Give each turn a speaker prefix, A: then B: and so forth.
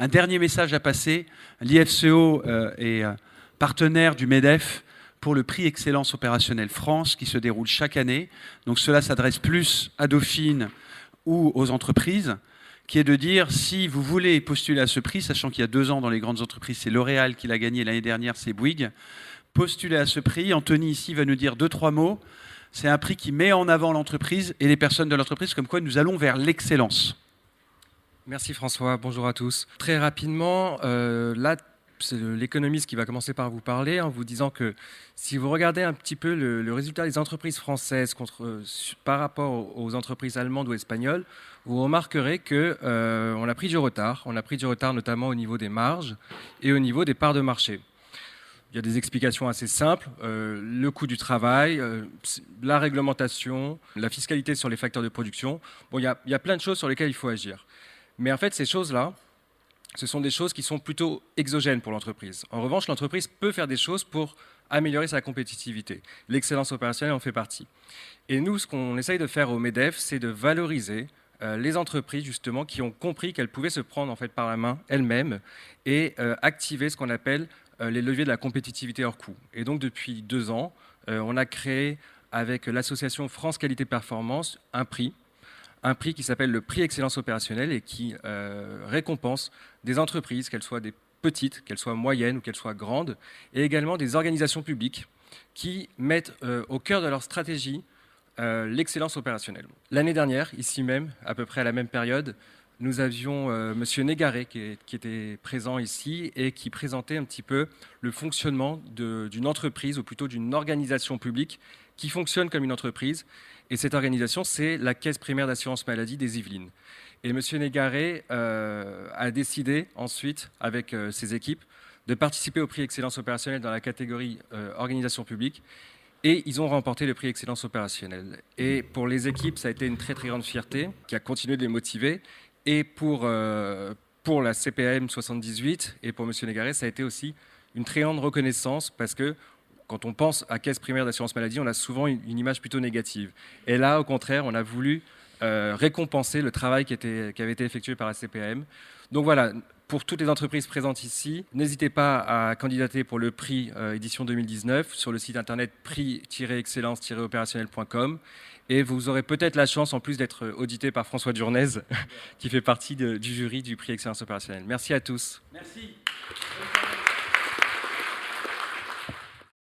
A: Un dernier message à passer. L'IFCO est partenaire du MEDEF pour le prix Excellence Opérationnelle France qui se déroule chaque année. Donc cela s'adresse plus à Dauphine ou aux entreprises, qui est de dire si vous voulez postuler à ce prix, sachant qu'il y a 2 ans dans les grandes entreprises, c'est L'Oréal qui l'a gagné, l'année dernière c'est Bouygues, postulez à ce prix. Anthony ici va nous dire 2-3 mots. C'est un prix qui met en avant l'entreprise et les personnes de l'entreprise, comme quoi nous allons vers l'excellence.
B: Merci François, bonjour à tous. Très rapidement, là, c'est l'économiste qui va commencer par vous parler en vous disant que si vous regardez un petit peu le résultat des entreprises françaises par rapport aux entreprises allemandes ou espagnoles, vous remarquerez qu'on a pris du retard. On a pris du retard notamment au niveau des marges et au niveau des parts de marché. Il y a des explications assez simples, le coût du travail, la réglementation, la fiscalité sur les facteurs de production. Bon, il y a plein de choses sur lesquelles il faut agir. Mais en fait, ces choses-là, ce sont des choses qui sont plutôt exogènes pour l'entreprise. En revanche, l'entreprise peut faire des choses pour améliorer sa compétitivité. L'excellence opérationnelle en fait partie. Et nous, ce qu'on essaye de faire au MEDEF, c'est de valoriser les entreprises justement qui ont compris qu'elles pouvaient se prendre en fait par la main elles-mêmes et activer ce qu'on appelle les leviers de la compétitivité hors coût. Et donc depuis 2 ans, on a créé avec l'association France Qualité Performance un prix qui s'appelle le prix Excellence Opérationnelle et qui récompense des entreprises, qu'elles soient des petites, qu'elles soient moyennes ou qu'elles soient grandes, et également des organisations publiques qui mettent au cœur de leur stratégie l'excellence opérationnelle. L'année dernière, ici même, à peu près à la même période, nous avions Monsieur Négaré qui était présent ici et qui présentait un petit peu le fonctionnement d'une entreprise, ou plutôt d'une organisation publique qui fonctionne comme une entreprise. Et cette organisation, c'est la Caisse primaire d'assurance maladie des Yvelines. Et M. Négaré a décidé ensuite, avec ses équipes, de participer au prix Excellence opérationnelle dans la catégorie organisation publique. Et ils ont remporté le prix Excellence opérationnelle. Et pour les équipes, ça a été une très très grande fierté qui a continué de les motiver. Et pour la CPAM 78 et pour M. Négaré, ça a été aussi une très grande reconnaissance parce que quand on pense à caisse primaire d'assurance maladie, on a souvent une image plutôt négative. Et là, au contraire, on a voulu récompenser le travail qui avait été effectué par la CPAM. Donc voilà, pour toutes les entreprises présentes ici, n'hésitez pas à candidater pour le prix édition 2019 sur le site internet prix-excellence-opérationnel.com. Et vous aurez peut-être la chance, en plus d'être audité par François Durnez, qui fait partie du jury du prix Excellence opérationnelle. Merci à tous.
A: Merci.